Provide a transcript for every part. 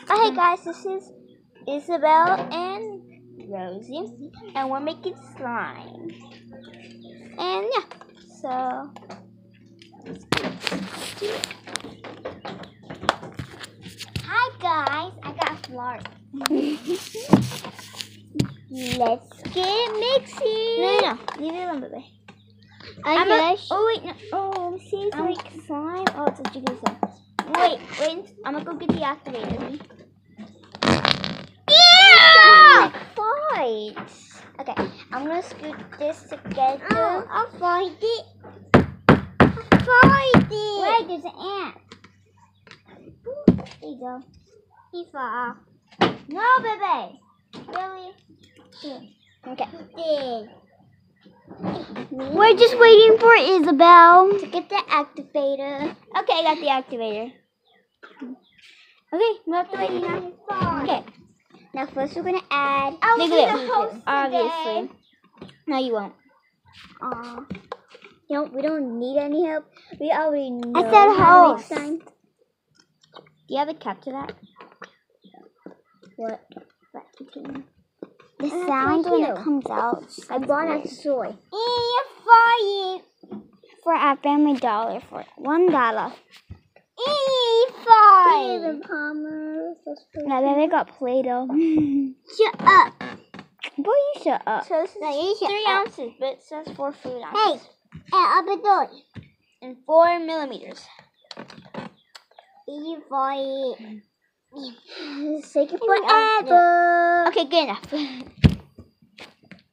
Oh, hey guys, this is Isabel and Rosie, and we're making slime. And yeah, so let's do it. Hi guys, I got flour. Let's get mixing. No, leave it alone, baby. Oh wait, no. Oh, see, it's like slime. Oh, it's a jiggly slime. Wait. I'm gonna go get the activator. Yeah! Fight. Okay, I'm gonna scoot this together. Oh, I'll find it. Find it. Wait, there's an ant. There you go. He fell. No, baby. Really? Yeah. Okay. Did. We're just waiting for Isabel to get the activator. Okay, I got the activator. Okay, no activating now. Okay. Now first we're gonna add. I'll be Look at the this. host Obviously. No, you won't. We don't need any help. We already know. I said how to make host. slime. Do you have a cap to that? What? That container. The That's sound right when here. it comes out. I bought a soy Fight. for our Family Dollar for $1. Fight. Palmer. Now then we got Play-Doh. Shut up. Boy, you shut up. So this is No, you shut 3 up. ounces, but it says 4 food Hey, ounces. open door. And 4 millimeters. Fight. Take it Forever. Okay, good enough.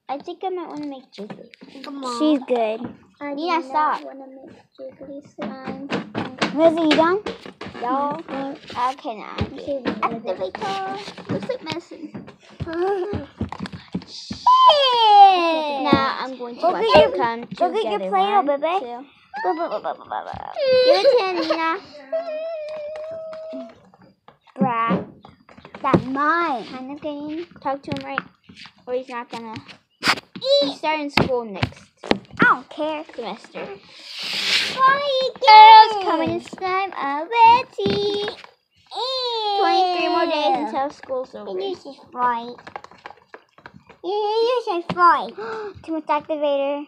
I think I might want to make jiggly. Come on. She's good. Nina, stop. want to make jiggly slime. Rosie, you done? Y'all. Okay, now. Activator. Looks like medicine. Now I'm going to Go watch get your- it come go get your together. Play-Doh, 1, baby. 2. Give it to him, Nina. Brad. That's mine. Kind of getting. Talk to him right. Or he's not gonna. He's starting school next I don't care. semester. Fight Arrow's coming in slime already. 23 more days until school's over. You should fight. You should fight. Too much activator.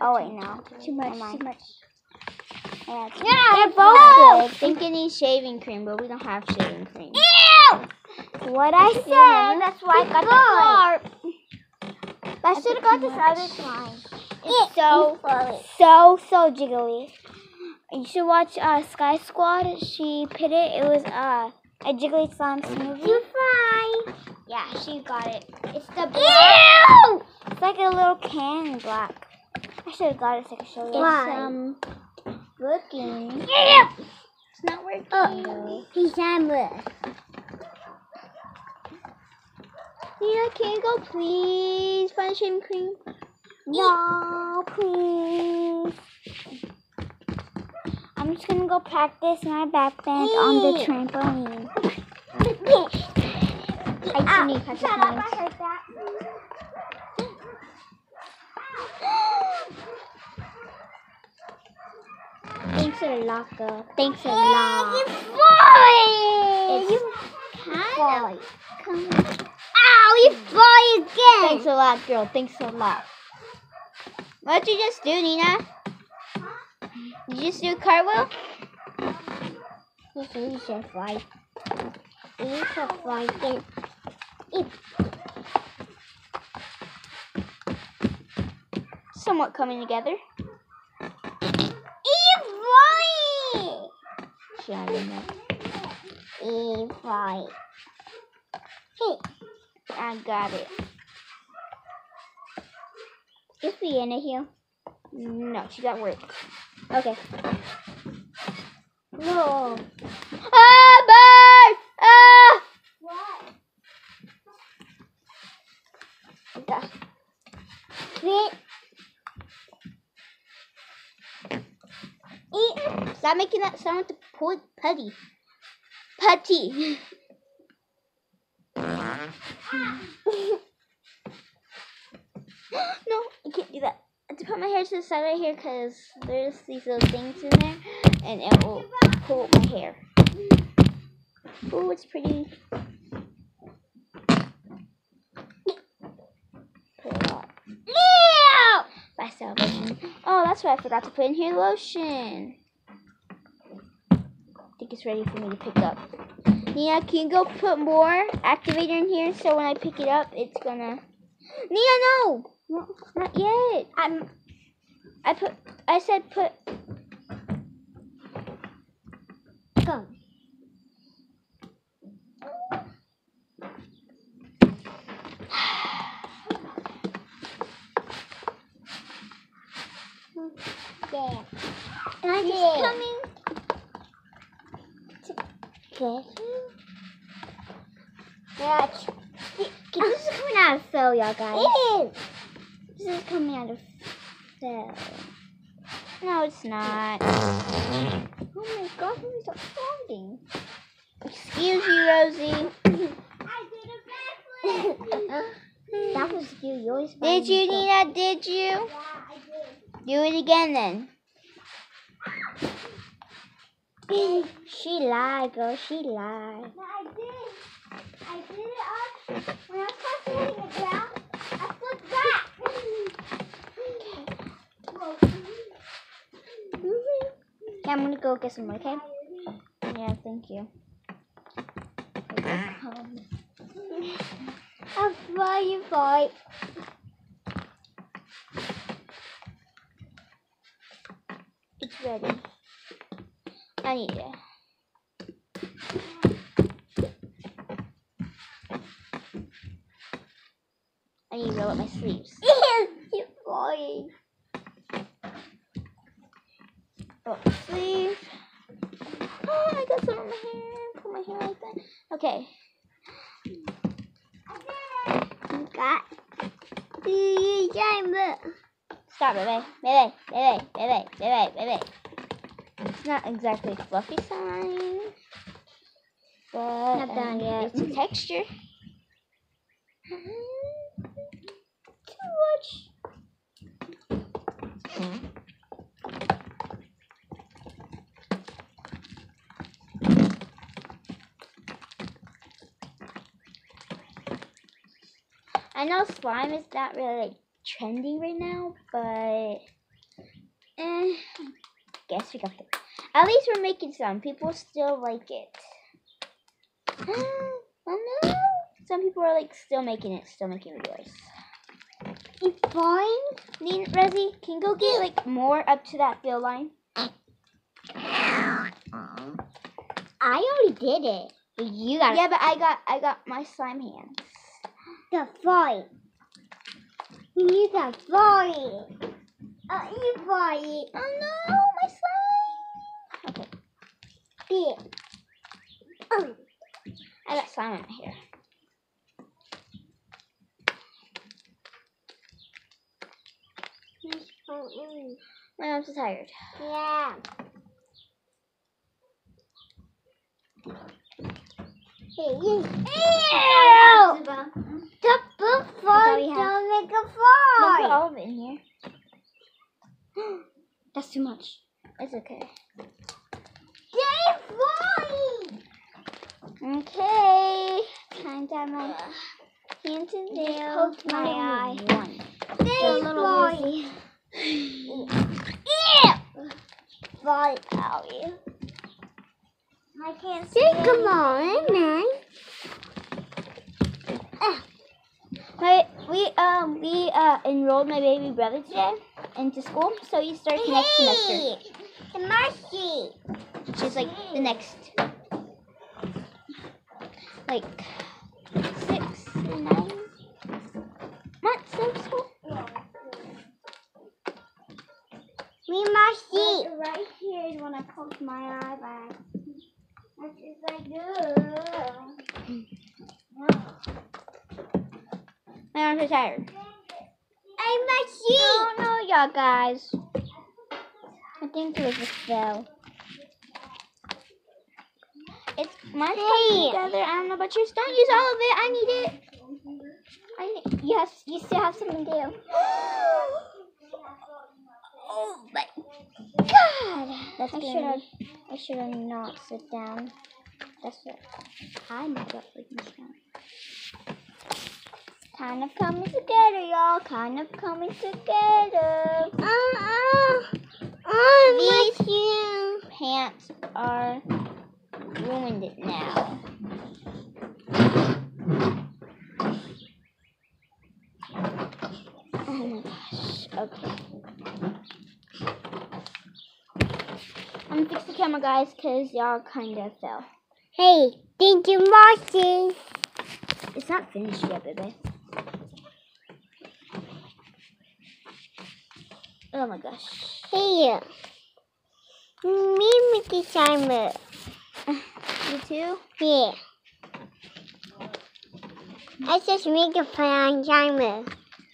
Oh wait, no. Too much. Never mind. Too much. Yeah, They're both good. Think it needs shaving cream, but we don't have shaving cream. Ew! What I said. That's why I got the slime. I should have got this other slime. It's so jiggly. You should watch Sky Squad. She pitted it. It was a jiggly slime smoothie. You fly. Yeah, she got it. It's the black. Ew! It's like a little can black. I should have got it so I could show you. Why? It's working. Ew! It's not working. Oh, he's amber. Nina, can you go please find shaving cream? No, please. I'm just gonna go practice my back bend on the trampoline. I need practice Shut up, mine. I heard that. Thanks a lot, girl. Thanks a lot. You fly! It's You fly. Come on. Ow, you fly again! Thanks a lot, girl. Thanks a lot. What'd you just do, Nina? Did you just do a cartwheel? You should fly. You should fly again. Somewhat coming together. You Yeah, I don't know. fly! You fly. Hey. I got it. Is Vienna here? No, she's at work. Okay. No. Ah, bird! Ah! What? Okay. Fit. Stop making that sound with the putty. Putty. No, I can't do that. I have to put my hair to the side right here because there's these little things in there and it will pull up my hair. Ooh, it's pretty. Put it up. Yeah! By Salvation. Oh, that's what I forgot to put in here. Lotion. I think it's ready for me to pick up. Nia, can you go put more activator in here so when I pick it up, it's gonna... Nia, no! No, not yet. I said put... Go. Yeah. And I just coming to get you. Yeah. This is coming out of Phil, y'all guys. It is. This is coming out of Phil. No, it's not. Oh my god, who is responding? Excuse you, Rosie. I did a backflip. That was you. You always Did you, Nina? Did you? Yeah, I did. Do it again then. She lied, girl. She lied. No, I did it up. When I was putting it down, I flipped back. Yeah, I'm gonna go get some more, okay? Yeah, thank you. I'm fine. It's ready. I need it. I need to roll up my sleeves. You're fine. Roll up my sleeves. Oh, I got some on my hair. Put my hair like that. Okay. You got the Stop, baby. It's not exactly fluffy slime, but Not done yet. it's a texture. Too much. I know slime is not really like trendy right now, but guess we got it. At least we're making some. People still like it. Oh no! Some people are like still making videos. It's fine. Resi, can you go get like more up to that fill line? I already did it. You got Yeah, but I got my slime hands. the fight. You got fight. You fight. Oh no, my slime! Okay, Yeah. I got slime in my hair. My arms are tired. Yeah. Hey, you. Ew! The before we have. don't make a Don't put fight. all of it in here. That's too much. It's okay. They fight. Okay. Time to have my hands and Just nails. poked my eye. One. They fight. Fight. Owie. I can't see. Come on, man. We enrolled my baby brother today into school, so he starts next semester. Mercy. Which is like the next, like 6 or 9 months of school. We must see. Right here is when I poked my eye back. That's just like good. My arms are tired. I must see. Oh no, y'all guys. I think it was a fail. It's my coming together. I don't know about yours. Don't use all of it. I need it. Yes, you still have something to do. Oh my God! I should have not sit down. That's what I'm not looking strong. Kind of coming together, y'all. Kind of coming together. These pants are ruined it now. Oh my gosh. Okay. I'm gonna fix the camera, guys, because y'all kind of fell. Hey, thank you, Marcy. It's not finished yet, baby. Oh my gosh. Hey, me with the timer. You too? Yeah. I just make a fine timer.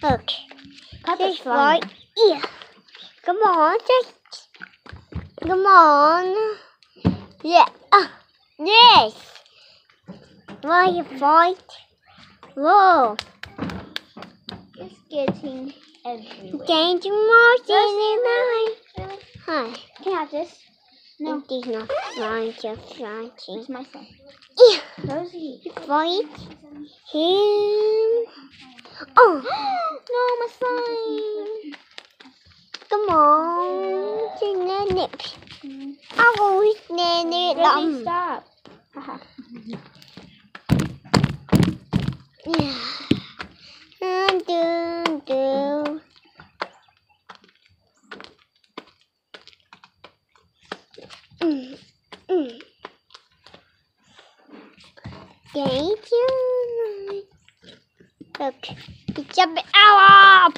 Look. Cut the Just slime. right here. Come on, just. Come on. Yeah. Yes. Why you fight? Whoa. It's getting everywhere. Thank you, Marcy. Really? Hi. Can I have this? No. It is not flying, just flying. It's my son. Yeah. Rosie. Fight him. Oh. No, my slime. Come on. Nip. Oh, it's Rosie, stop. Haha. Yeah. Do. Thank you. Look, it's jumping up.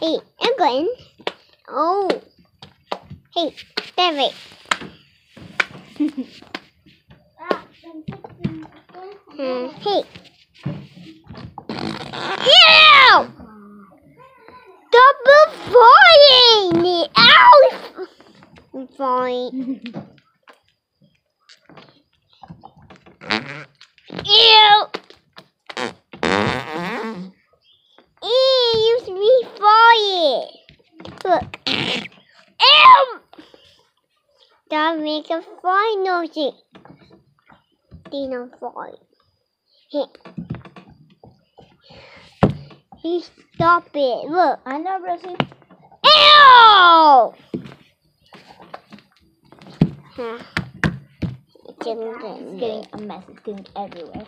Hey, I'm going. Oh. Hey, David. Hey. Ew! Double flying! Ow! Fine. Ew! Ew, you fire! Look. Ew! Don't make a final thing. Dino fly. Hey. He stop it. Look. I know, Rosie. Ew! It's getting a mess. It's getting everywhere.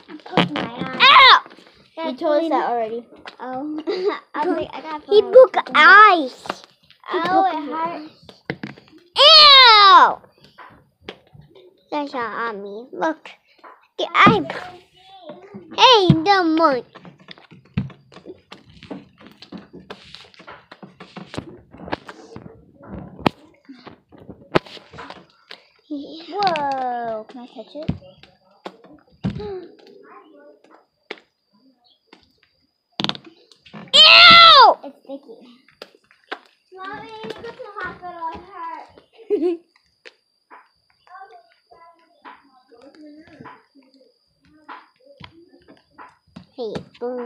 I'm poking my eye. Ow! You told us that already. Oh. I got He broke eyes. Oh, it hurts. Ew! That's not on me. Look. The eye. Hey, the moon. Whoa. Can I touch it? Ew! It's sticky. Mommy, go to the hospital. It hurts. Hey, boom.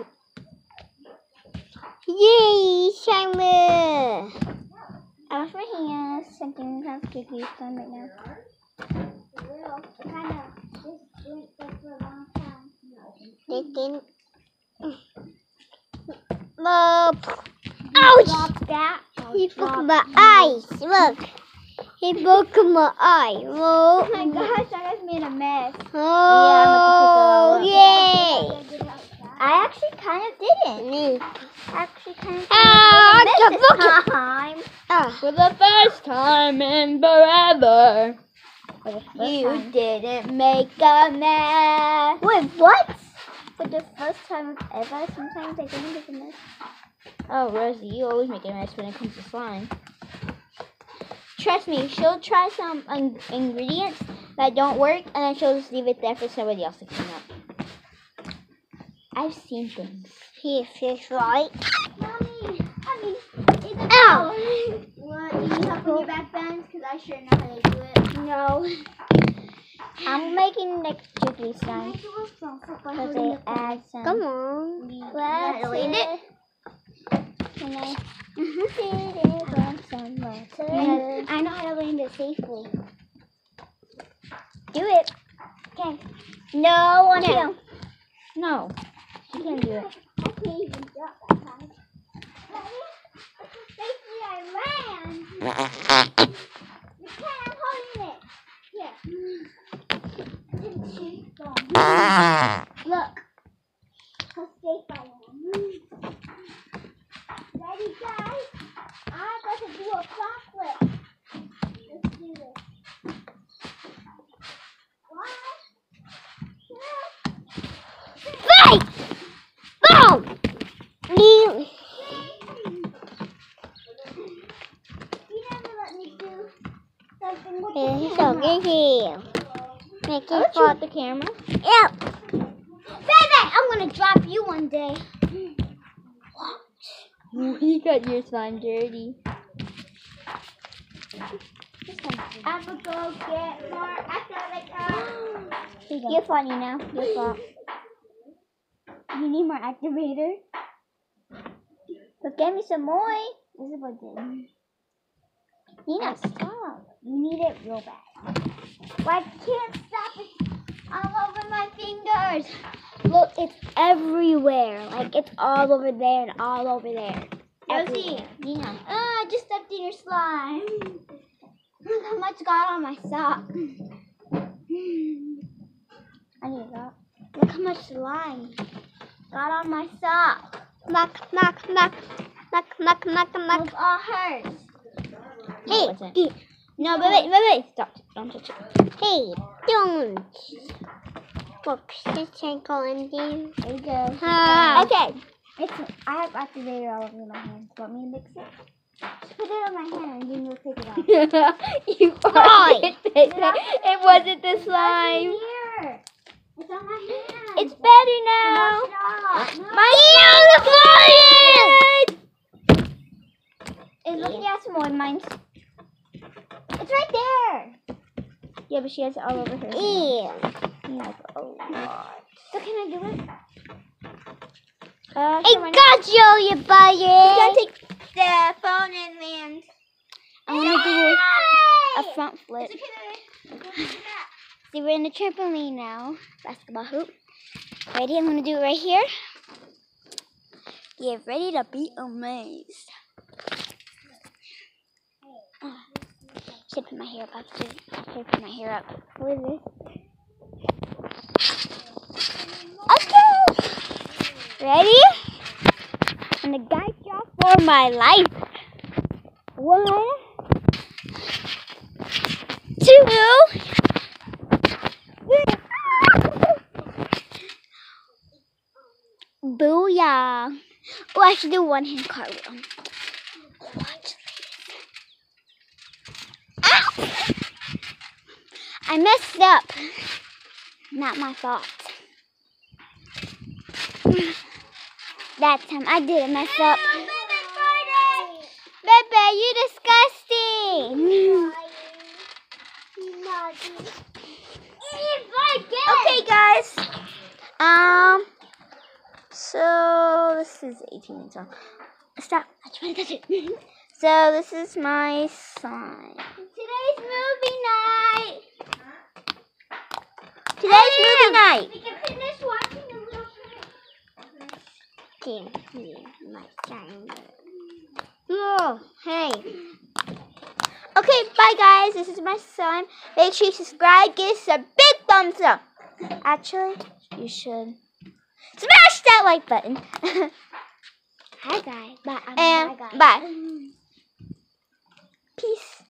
Yay, Simon! I wash my hands. Something has sticky done right now. They didn't. Ouch! That. He broke my eyes. Look. He broke my eye. Whoa. Oh my gosh, that has made a mess. Oh, yay! I actually kind of didn't. Actually kind of time. For the first time in forever. You didn't make a mess. Wait, what? For the first time ever, sometimes I didn't make a mess. Oh, Rosie, you always make a mess when it comes to slime. Trust me, she'll try some ingredients that don't work, and then she'll just leave it there for somebody else to clean up. I've seen things. He feels right. Mommy, Ow! What? Do you need help with your back bends? Because I sure know how to do it. No. I'm making like jiggly slime. Because I add some. Come on. Let's Land it. Can I sit it on some water? I know how to land it safely. Do it. Okay. No, on No. you. No, she can't do it. I can't even jump that time. Basically, I ran. You can't. I'm holding it. Here. Look. How safe I am. Ready, guys? I'm going to do a front flip. Let's do this. 1, 2, 3. Fight! Boom! You never let me do something with the camera. Make it fall the camera. Yep. Baby, I'm going to drop you one day. He got your slime dirty. I'm going to go get more activator. You're funny now. You're fun. You need more activator? But get me some more. This is what it is. Nina, stop. You need it real bad. But I can't stop it all over my fingers. Look, it's everywhere. Like, it's all over there and all over there. Rosie, Everywhere. Nina. I just stepped in your slime. Look how much got on my sock. I need that. Look how much slime got on my sock. Knock, knock, knock. Knock, knock, knock, knock. It's all hers. Hey, No, it no, wait. Stop. Don't touch it. Hey, don't. Look, she's tickling you. There you go. Okay. I have activator all over my hands. Want me to mix it? Just put it on my hand and then you'll take it out. You Why? It wasn't the slime. Here. It's on my hand. It's better now. Wash it off. My Is looking at some more mine's. It's right there. Yeah, but she has it all over her. Ew. Like, oh, God. So can I do it? I got you, you You gotta buddy. take the phone and land. I want to do a front flip. See, we're in the trampoline now. Basketball hoop. Ready? I'm going to do it right here. Get ready to be amazed. Should put my hair up. Should put my hair up. What is this? Okay. Ready? And the guy drop for my life. 1, 2. Booyah. Oh, I should do one hand cartwheel. Watch. Ow! I messed up. Not my fault. That time I didn't mess up. Bebe, you disgusting. Okay, guys. So this is 18 minutes long. Stop. I'm trying to touch it. So this is my sign. Today's movie night. Today's movie night. We can finish watching a little bit. Can't see my sign. Oh, hey. Okay, bye guys. This is my son. Make sure you subscribe. Give us a big thumbs up. Actually, you should smash that like button. Hi guys. Bye. And bye.